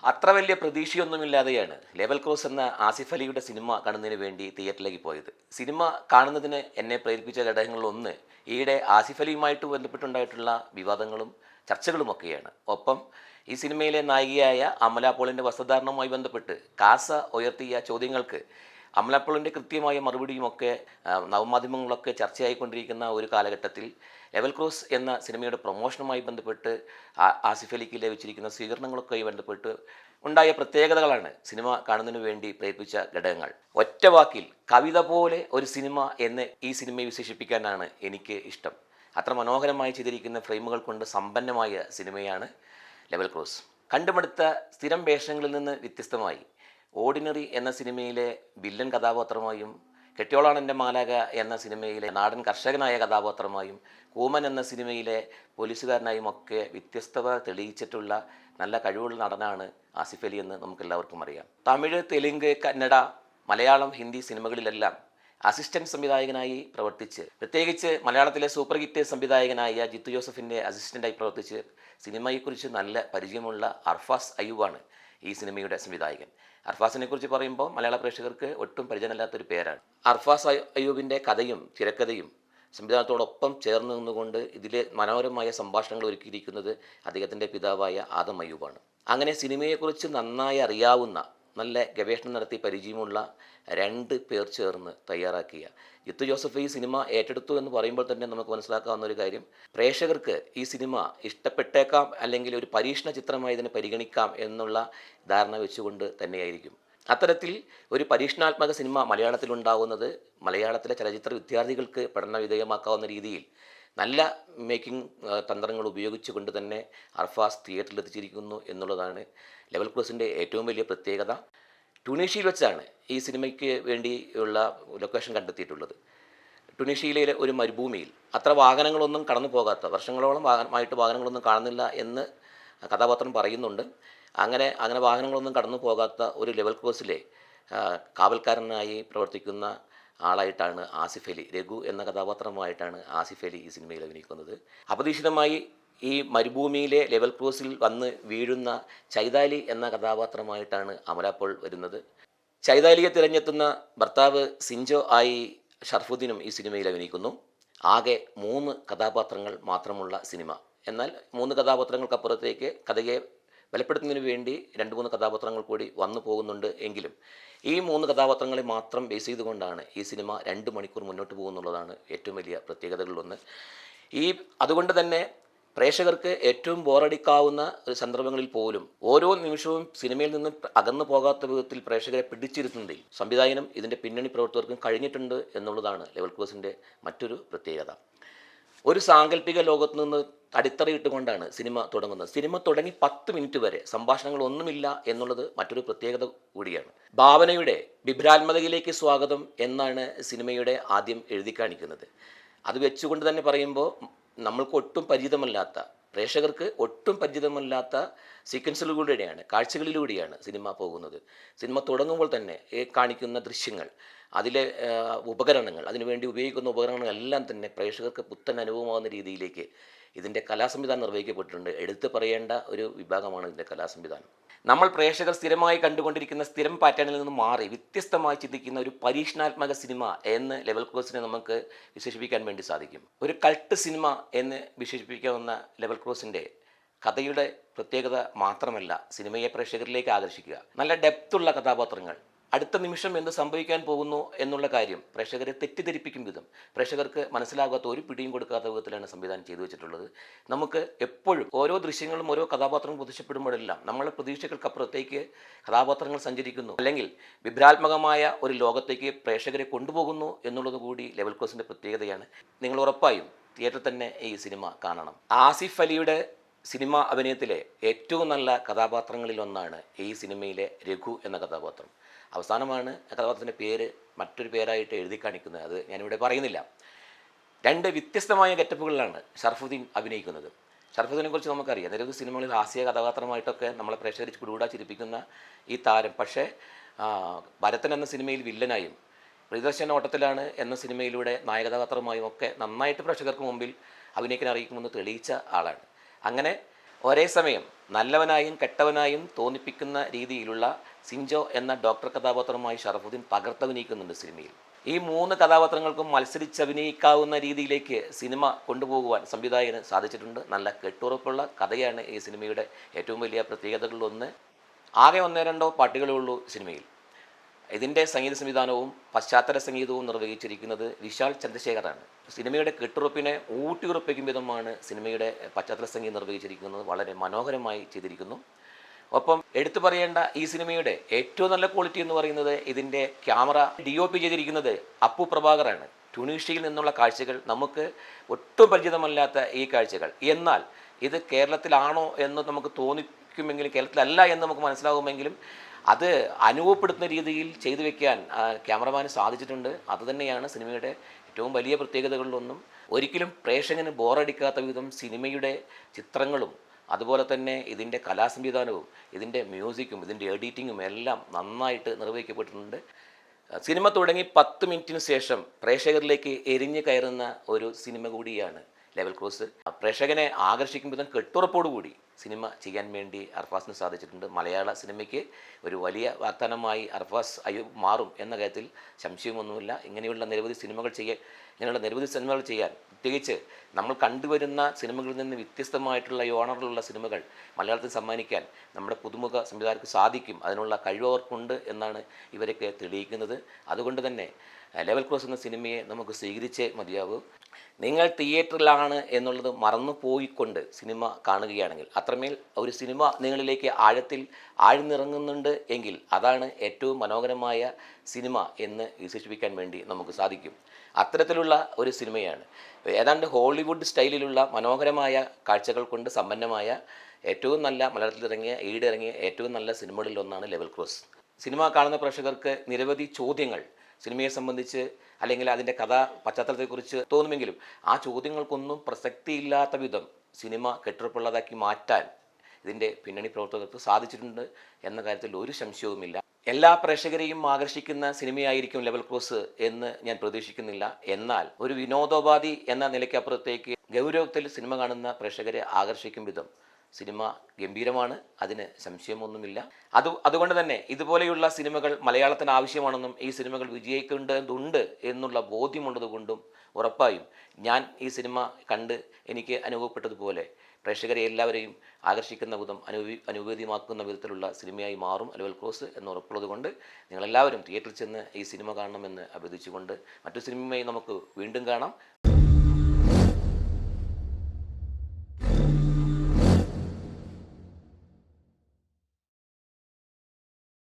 അത്ര വലിയ പ്രതീക്ഷയൊന്നുമില്ലാതെയാണ് level cross എന്ന ആസിഫ് അലിയുടെ സിനിമ കാണുന്നതിന് വേണ്ടി തിയേറ്ററിലേക്ക് പോയത്. സിനിമ കാണുന്നതിന് എന്നെ പ്രേരിപ്പിച്ച ഘടകങ്ങളിലൊന്ന് ഈയിടെ ആസിഫ് അലിയുമായിട്ട് ബന്ധപ്പെട്ടുണ്ടായിട്ടുള്ള വിവാദങ്ങളും ചർച്ചകളുമൊക്കെയാണ്. ഒപ്പം ഈ സിനിമയിലെ നായികയായ അമല പോളിൻ്റെ വസ്ത്രധാരണവുമായി ബന്ധപ്പെട്ട് കാസ ഉയർത്തിയ ചോദ്യങ്ങൾക്ക് അമല പോളിൻ്റെ കൃത്യമായ മറുപടിയുമൊക്കെ നവമാധ്യമങ്ങളൊക്കെ ചർച്ചയായിക്കൊണ്ടിരിക്കുന്ന ഒരു കാലഘട്ടത്തിൽ ലെവൽ ക്രോസ് എന്ന സിനിമയുടെ പ്രൊമോഷനുമായി ബന്ധപ്പെട്ട് ആസിഫ് അലിക്ക് ലഭിച്ചിരിക്കുന്ന സ്വീകരണങ്ങളൊക്കെ ബന്ധപ്പെട്ട് ഉണ്ടായ പ്രത്യേകതകളാണ് സിനിമ കാണുന്നതിന് വേണ്ടി പ്രേരിപ്പിച്ച ഘടകങ്ങൾ. ഒറ്റ വാക്കിൽ കവിത പോലെ ഒരു സിനിമ എന്ന് ഈ സിനിമയെ വിശേഷിപ്പിക്കാനാണ് എനിക്ക് ഇഷ്ടം. അത്ര മനോഹരമായി ചെയ്തിരിക്കുന്ന ഫ്രെയിമുകൾ കൊണ്ട് സമ്പന്നമായ സിനിമയാണ് ലെവൽ ക്രോസ്. കണ്ടുമടുത്ത സ്ഥിരം വേഷങ്ങളിൽ നിന്ന് വ്യത്യസ്തമായി ഓർഡിനറി എന്ന സിനിമയിലെ വില്ലൻ കഥാപാത്രമായും, കെട്ടിയോളാണ് എൻ്റെ മാലാക എന്ന സിനിമയിലെ നാടൻ കർഷകനായ കഥാപാത്രമായും, കൂമൻ എന്ന സിനിമയിലെ പോലീസുകാരനായും ഒക്കെ വ്യത്യസ്തത തെളിയിച്ചിട്ടുള്ള നല്ല കഴിവുള്ള നടനാണ് ആസിഫ് അലി എന്ന് നമുക്കെല്ലാവർക്കും അറിയാം. തമിഴ്, തെലുങ്ക്, കന്നഡ, മലയാളം, ഹിന്ദി സിനിമകളിലെല്ലാം അസിസ്റ്റൻറ്റ് സംവിധായകനായി പ്രവർത്തിച്ച്, പ്രത്യേകിച്ച് മലയാളത്തിലെ സൂപ്പർ ഹിറ്റ് സംവിധായകനായ ജിത്തു ജോസഫിൻ്റെ അസിസ്റ്റൻ്റായി പ്രവർത്തിച്ച് സിനിമയെക്കുറിച്ച് നല്ല പരിചയമുള്ള അർഫാസ് അയ്യൂബാണ് ഈ സിനിമയുടെ സംവിധായകൻ. അർഫാസിനെ കുറിച്ച് പറയുമ്പോൾ മലയാള പ്രേക്ഷകർക്ക് ഒട്ടും പരിചയമില്ലാത്തൊരു പേരാണ്. അർഫാസ് അയ്യൂബിൻ്റെ കഥയും തിരക്കഥയും സംവിധാനത്തോടൊപ്പം ചേർന്ന് നിന്നുകൊണ്ട് ഇതിലെ മനോഹരമായ സംഭാഷണങ്ങൾ ഒരുക്കിയിരിക്കുന്നത് അദ്ദേഹത്തിൻ്റെ പിതാവായ ആദം അയ്യൂബാണ്. അങ്ങനെ സിനിമയെക്കുറിച്ച് നന്നായി അറിയാവുന്ന, നല്ല ഗവേഷണം നടത്തി പരിചയമുള്ള രണ്ട് പേർ ചേർന്ന് തയ്യാറാക്കിയ ജിത്തു ജോസഫ് ഈ സിനിമ ഏറ്റെടുത്തു എന്ന് പറയുമ്പോൾ തന്നെ നമുക്ക് മനസ്സിലാക്കാവുന്ന ഒരു കാര്യം, പ്രേക്ഷകർക്ക് ഈ സിനിമ ഇഷ്ടപ്പെട്ടേക്കാം, അല്ലെങ്കിൽ ഒരു പരീക്ഷണ ചിത്രമായി ഇതിനെ പരിഗണിക്കാം എന്നുള്ള ധാരണ വെച്ചുകൊണ്ട് തന്നെയായിരിക്കും. അത്തരത്തിൽ ഒരു പരീക്ഷണാത്മക സിനിമ മലയാളത്തിലുണ്ടാവുന്നത് മലയാളത്തിലെ ചലച്ചിത്ര വിദ്യാർത്ഥികൾക്ക് പഠന വിധേയമാക്കാവുന്ന രീതിയിൽ നല്ല മേക്കിംഗ് തന്ത്രങ്ങൾ ഉപയോഗിച്ചുകൊണ്ട് തന്നെ അർഫാസ് തിയേറ്ററിലെത്തിച്ചിരിക്കുന്നു എന്നുള്ളതാണ് ലെവൽ ക്രോസിൻ്റെ ഏറ്റവും വലിയ പ്രത്യേകത. ട്യൂണീഷ്യയിൽ വെച്ചാണ് ഈ സിനിമയ്ക്ക് വേണ്ടിയുള്ള ലൊക്കേഷൻ കണ്ടെത്തിയിട്ടുള്ളത്. ട്യൂണീഷ്യയിലെ ഒരു മരുഭൂമിയിൽ അത്ര വാഹനങ്ങളൊന്നും കടന്നു പോകാത്ത, വർഷങ്ങളോളം വാഹനങ്ങളൊന്നും കാണുന്നില്ല എന്ന് കഥാപാത്രം പറയുന്നുണ്ട്. അങ്ങനെ വാഹനങ്ങളൊന്നും കടന്നു പോകാത്ത ഒരു ലെവൽ ക്രോസിലെ കാവൽക്കാരനായി പ്രവർത്തിക്കുന്ന ആളായിട്ടാണ് ആസിഫ് അലി, രഘു എന്ന കഥാപാത്രമായിട്ടാണ് ആസിഫ് അലി ഈ സിനിമയിൽ അഭിനയിക്കുന്നത്. അപ്രതീക്ഷിതമായി ഈ മരുഭൂമിയിലെ ലെവൽ ക്രോസിൽ വന്ന് വീഴുന്ന ചൈതാലി എന്ന കഥാപാത്രമായിട്ടാണ് അമല പോൾ വരുന്നത്. ചൈതാലിയെ തിരഞ്ഞെത്തുന്ന ഭർത്താവ് സിഞ്ചോ ആയി ഷർഫുദ്ദീനും ഈ സിനിമയിൽ അഭിനയിക്കുന്നു. ആകെ 3 കഥാപാത്രങ്ങൾ മാത്രമുള്ള സിനിമ. എന്നാൽ 3 കഥാപാത്രങ്ങൾക്കപ്പുറത്തേക്ക് കഥയെ ബലപ്പെടുത്തുന്നതിന് വേണ്ടി 2-3 കഥാപാത്രങ്ങൾ കൂടി വന്നു പോകുന്നുണ്ട്. എങ്കിലും ഈ 3 കഥാപാത്രങ്ങളെ മാത്രം ബേസ് ചെയ്തുകൊണ്ടാണ് ഈ സിനിമ 2 മണിക്കൂർ മുന്നോട്ട് പോകുന്നുള്ളതാണ് ഏറ്റവും വലിയ പ്രത്യേകതകളിലൊന്ന്. അതുകൊണ്ട് തന്നെ പ്രേക്ഷകർക്ക് ഏറ്റവും ബോറടിക്കാവുന്ന ഒരു സന്ദർഭങ്ങളിൽ പോലും ഓരോ നിമിഷവും സിനിമയിൽ നിന്ന് അകന്നു പോകാത്ത വിധത്തിൽ പ്രേക്ഷകരെ പിടിച്ചിരുത്തുന്നതിൽ സംവിധായകനും ഇതിൻ്റെ പിന്നണി പ്രവർത്തകർക്കും കഴിഞ്ഞിട്ടുണ്ട് എന്നുള്ളതാണ് ലെവൽ ക്രോസിൻ്റെ മറ്റൊരു പ്രത്യേകത. ഒരു സാങ്കല്പിക ലോകത്ത് നിന്ന് അടിത്തറയിട്ടുകൊണ്ടാണ് സിനിമ തുടങ്ങുന്നത്. സിനിമ തുടങ്ങി 10 മിനിറ്റ് വരെ സംഭാഷണങ്ങളൊന്നുമില്ല എന്നുള്ളത് മറ്റൊരു പ്രത്യേകത കൂടിയാണ്. ഭാവനയുടെ വിഭ്രാത്മകതയിലേക്ക് സ്വാഗതം എന്നാണ് സിനിമയുടെ ആദ്യം എഴുതി കാണിക്കുന്നത്. അത് വെച്ചുകൊണ്ട് തന്നെ പറയുമ്പോൾ നമ്മൾക്ക് ഒട്ടും പരിചിതമല്ലാത്ത, പ്രേക്ഷകർക്ക് ഒട്ടും പരിചിതമല്ലാത്ത സീക്വൻസുകളിലൂടെയാണ്, കാഴ്ചകളിലൂടെയാണ് സിനിമ പോകുന്നത്. സിനിമ തുടങ്ങുമ്പോൾ തന്നെ കാണിക്കുന്ന ദൃശ്യങ്ങൾ, അതിലെ ഉപകരണങ്ങൾ, അതിനുവേണ്ടി ഉപയോഗിക്കുന്ന ഉപകരണങ്ങളെല്ലാം തന്നെ പ്രേക്ഷകർക്ക് പുത്തൻ അനുഭവമാകുന്ന രീതിയിലേക്ക് ഇതിൻ്റെ കലാസംവിധാനം നിർവഹിക്കപ്പെട്ടിട്ടുണ്ട്. എടുത്തു പറയേണ്ട ഒരു വിഭാഗമാണ് ഇതിൻ്റെ കലാസംവിധാനം. നമ്മൾ പ്രേക്ഷകർ സ്ഥിരമായി കണ്ടുകൊണ്ടിരിക്കുന്ന സ്ഥിരം പാറ്റേണിൽ നിന്ന് മാറി വ്യത്യസ്തമായി ചിന്തിക്കുന്ന ഒരു പരീക്ഷണാത്മക സിനിമ എന്ന് ലെവൽ ക്രോസിനെ നമുക്ക് വിശേഷിപ്പിക്കാൻ വേണ്ടി സാധിക്കും. ഒരു കൾട്ട് സിനിമ എന്ന് വിശേഷിപ്പിക്കാവുന്ന ലെവൽ ക്രോസിൻ്റെ കഥയുടെ പ്രത്യേകത മാത്രമല്ല സിനിമയെ പ്രേക്ഷകരിലേക്ക് ആകർഷിക്കുക. നല്ല ഡെപ്തുള്ള കഥാപാത്രങ്ങൾ, അടുത്ത നിമിഷം എന്ത് സംഭവിക്കാൻ പോകുന്നു എന്നുള്ള കാര്യം പ്രേക്ഷകരെ തെറ്റിദ്ധരിപ്പിക്കും വിധം, പ്രേക്ഷകർക്ക് മനസ്സിലാകാത്ത ഒരു പിടിയും കൊടുക്കാത്ത വിധത്തിലാണ് സംവിധാനം ചെയ്തു വെച്ചിട്ടുള്ളത്. നമുക്ക് എപ്പോഴും ഓരോ ദൃശ്യങ്ങളും ഓരോ കഥാപാത്രങ്ങൾ പ്രത്യക്ഷപ്പെടുമ്പോഴെല്ലാം നമ്മളെ പ്രതീക്ഷകൾക്കപ്പുറത്തേക്ക് കഥാപാത്രങ്ങൾ സഞ്ചരിക്കുന്നു, അല്ലെങ്കിൽ വിഭ്രാത്മകമായ ഒരു ലോകത്തേക്ക് പ്രേക്ഷകരെ കൊണ്ടുപോകുന്നു എന്നുള്ളത് കൂടി ലെവൽ ക്രോസിൻ്റെ പ്രത്യേകതയാണ്. നിങ്ങൾ ഉറപ്പായും തിയേറ്ററിൽ തന്നെ ഈ സിനിമ കാണണം. ആസിഫ് അലിയുടെ സിനിമ അഭിനയത്തിലെ ഏറ്റവും നല്ല കഥാപാത്രങ്ങളിലൊന്നാണ് ഈ സിനിമയിലെ രഘു എന്ന കഥാപാത്രം. അവസാനമാണ് കഥാപാത്രത്തിൻ്റെ പേര് മറ്റൊരു പേരായിട്ട് എഴുതി കാണിക്കുന്നത്. അത് ഞാനിവിടെ പറയുന്നില്ല. 2 വ്യത്യസ്തമായ ഗെറ്റപ്പുകളിലാണ് ഷർഫുദ്ദീൻ അഭിനയിക്കുന്നത്. ഷർഫുദ്ദീനെ കുറിച്ച് നമുക്കറിയാം, നിരവധി സിനിമകളിൽ ഹാസ്യ കഥാപാത്രമായിട്ടൊക്കെ നമ്മളെ പ്രേക്ഷകരെ കുടുകൂടാ ചിരിപ്പിക്കുന്ന ഈ താരം, പക്ഷേ ഭരതൻ എന്ന സിനിമയിൽ വില്ലനായും, പ്രിയദർശൻ ഓട്ടത്തിലാണ് എന്ന സിനിമയിലൂടെ നായകഥാപാത്രമായും ഒക്കെ നന്നായിട്ട് പ്രേക്ഷകർക്ക് മുമ്പിൽ അഭിനയിക്കാൻ അറിയിക്കുമെന്ന് തെളിയിച്ച ആളാണ്. അങ്ങനെ ഒരേ സമയം നല്ലവനായും കെട്ടവനായും തോന്നിപ്പിക്കുന്ന രീതിയിലുള്ള സിഞ്ചോ എന്ന ഡോക്ടർ കഥാപാത്രമായി ഷറഫുദ്ദീൻ തകർത്തഭിനയിക്കുന്നുണ്ട് സിനിമയിൽ. ഈ 3 കഥാപാത്രങ്ങൾക്കും മത്സരിച്ചഭിനയിക്കാവുന്ന രീതിയിലേക്ക് സിനിമ കൊണ്ടുപോകുവാൻ സംവിധായകന് സാധിച്ചിട്ടുണ്ട്. നല്ല കെട്ടുറപ്പുള്ള കഥയാണ് ഈ സിനിമയുടെ ഏറ്റവും വലിയ പ്രത്യേകതകളിലൊന്ന്. ആകെ 1-2 പാട്ടുകളേ ഉള്ളൂ സിനിമയിൽ. ഇതിൻ്റെ സംഗീത സംവിധാനവും പശ്ചാത്തല സംഗീതവും നിർവഹിച്ചിരിക്കുന്നത് വിശാൽ ചന്ദ്രശേഖറാണ്. സിനിമയുടെ കെട്ടുറപ്പിനെ ഊട്ടിയുറപ്പിക്കും വിധമാണ് സിനിമയുടെ പശ്ചാത്തല സംഗീതം നിർവഹിച്ചിരിക്കുന്നത്. വളരെ മനോഹരമായി ചെയ്തിരിക്കുന്നു. ഒപ്പം എടുത്തു പറയേണ്ട ഈ സിനിമയുടെ ഏറ്റവും നല്ല ക്വാളിറ്റി എന്ന് പറയുന്നത് ഇതിൻ്റെ ക്യാമറ DOP ചെയ്തിരിക്കുന്നത് അപ്പു പ്രഭാകറാണ്. ട്യൂണീഷ്യയിൽ നിന്നുള്ള കാഴ്ചകൾ നമുക്ക് ഒട്ടും പരിചിതമല്ലാത്ത ഈ കാഴ്ചകൾ, എന്നാൽ ഇത് കേരളത്തിലാണോ എന്ന് നമുക്ക് തോന്നിക്കുമെങ്കിലും കേരളത്തിലല്ല എന്ന് നമുക്ക് മനസ്സിലാകുമെങ്കിലും അത് അനുഭവപ്പെടുത്തുന്ന രീതിയിൽ ചെയ്തു വെക്കാൻ ക്യാമറമാന് സാധിച്ചിട്ടുണ്ട്. അതുതന്നെയാണ് സിനിമയുടെ ഏറ്റവും വലിയ പ്രത്യേകതകളിലൊന്നും. ഒരിക്കലും പ്രേക്ഷകന് ബോറടിക്കാത്ത വിധം സിനിമയുടെ ചിത്രങ്ങളും അതുപോലെ തന്നെ ഇതിൻ്റെ കലാസംവിധാനവും ഇതിൻ്റെ മ്യൂസിക്കും ഇതിൻ്റെ എഡിറ്റിങ്ങും എല്ലാം നന്നായിട്ട് നിർവഹിക്കപ്പെട്ടിട്ടുണ്ട്. സിനിമ തുടങ്ങി 10 മിനിറ്റിന് ശേഷം പ്രേക്ഷകരിലേക്ക് എരിഞ്ഞു കയറുന്ന ഒരു സിനിമ കൂടിയാണ് ലെവൽ ക്രോസ്. പ്രേക്ഷകനെ ആകർഷിക്കും വിധം കെട്ടുറപ്പോടുകൂടി സിനിമ ചെയ്യാൻ വേണ്ടി അർഫാസിന് സാധിച്ചിട്ടുണ്ട്. മലയാള സിനിമയ്ക്ക് ഒരു വലിയ വാഗ്ദാനമായി അർഫാസ് അയ്യൂബ് മാറും എന്ന കാര്യത്തിൽ സംശയമൊന്നുമില്ല. ഇങ്ങനെയുള്ള നിരവധി സിനിമകൾ ചെയ്യാൻ, പ്രത്യേകിച്ച് നമ്മൾ കണ്ടുവരുന്ന സിനിമകളിൽ നിന്ന് വ്യത്യസ്തമായിട്ടുള്ള യോണറിലുള്ള സിനിമകൾ മലയാളത്തിൽ സമ്മാനിക്കാൻ നമ്മുടെ പുതുമുഖ സംവിധായകർക്ക് സാധിക്കും. അതിനുള്ള കഴിവ് അവർക്കുണ്ട് എന്നാണ് ഇവരൊക്കെ തെളിയിക്കുന്നത്. അതുകൊണ്ട് തന്നെ ലെവൽ ക്രോസ് എന്ന സിനിമയെ നമുക്ക് സ്വീകരിച്ചേ മതിയാവൂ. നിങ്ങൾ തിയേറ്ററിലാണ് എന്നുള്ളത് മറന്നു പോയിക്കൊണ്ട് സിനിമ കാണുകയാണെങ്കിൽ, അത്രമേൽ ഒരു സിനിമ നിങ്ങളിലേക്ക് ആഴത്തിൽ ആഴ്ന്നിറങ്ങുന്നുണ്ട് എങ്കിൽ അതാണ് ഏറ്റവും മനോഹരമായ സിനിമ എന്ന് വിശേഷിപ്പിക്കാൻ വേണ്ടി നമുക്ക് സാധിക്കും. അത്തരത്തിലുള്ള ഒരു സിനിമയാണ്. ഏതാണ്ട് ഹോളിവുഡ് സ്റ്റൈലിലുള്ള മനോഹരമായ കാഴ്ചകൾ കൊണ്ട് സമ്പന്നമായ ഏറ്റവും നല്ല മലയാളത്തിലിറങ്ങിയ ഈടിറങ്ങിയ ഏറ്റവും നല്ല സിനിമകളിൽ ഒന്നാണ് ലെവൽ ക്രോസ്. സിനിമ കാണുന്ന പ്രേക്ഷകർക്ക് നിരവധി ചോദ്യങ്ങൾ സിനിമയെ സംബന്ധിച്ച് അല്ലെങ്കിൽ അതിൻ്റെ കഥാ പശ്ചാത്തലത്തെക്കുറിച്ച് തോന്നുമെങ്കിലും ആ ചോദ്യങ്ങൾക്കൊന്നും പ്രസക്തിയില്ലാത്ത വിധം സിനിമ കെട്ടുറപ്പുള്ളതാക്കി മാറ്റാൻ ഇതിൻ്റെ പിന്നണി പ്രവർത്തകർക്ക് സാധിച്ചിട്ടുണ്ട് എന്ന കാര്യത്തിൽ ഒരു സംശയവുമില്ല. എല്ലാ പ്രേക്ഷകരെയും ആകർഷിക്കുന്ന സിനിമയായിരിക്കും ലെവൽ ക്രോസ് എന്ന് ഞാൻ പ്രതീക്ഷിക്കുന്നില്ല. എന്നാൽ ഒരു വിനോദോപാധി എന്ന നിലയ്ക്കപ്പുറത്തേക്ക് ഗൗരവത്തിൽ സിനിമ കാണുന്ന പ്രേക്ഷകരെ ആകർഷിക്കും വിധം സിനിമ ഗംഭീരമാണ്, അതിന് സംശയമൊന്നുമില്ല. അതുകൊണ്ട് തന്നെ ഇതുപോലെയുള്ള സിനിമകൾ മലയാളത്തിന് ആവശ്യമാണെന്നും ഈ സിനിമകൾ വിജയിക്കേണ്ടതുണ്ട് എന്നുള്ള ബോധ്യമുള്ളതുകൊണ്ടും ഉറപ്പായും ഞാൻ ഈ സിനിമ കണ്ട് എനിക്ക് അനുഭവപ്പെട്ടതുപോലെ പ്രേക്ഷകരെ എല്ലാവരെയും ആകർഷിക്കുന്ന വിധം അനുഭൂതിമാക്കുന്ന വിധത്തിലുള്ള സിനിമയായി മാറും ലെവൽ ക്രോസ് എന്ന് ഉറപ്പുള്ളതുകൊണ്ട് നിങ്ങളെല്ലാവരും തിയേറ്ററിൽ ചെന്ന് ഈ സിനിമ കാണണമെന്ന് അഭ്യർത്ഥിച്ചുകൊണ്ട് മറ്റു സിനിമയുമായി നമുക്ക് വീണ്ടും കാണാം.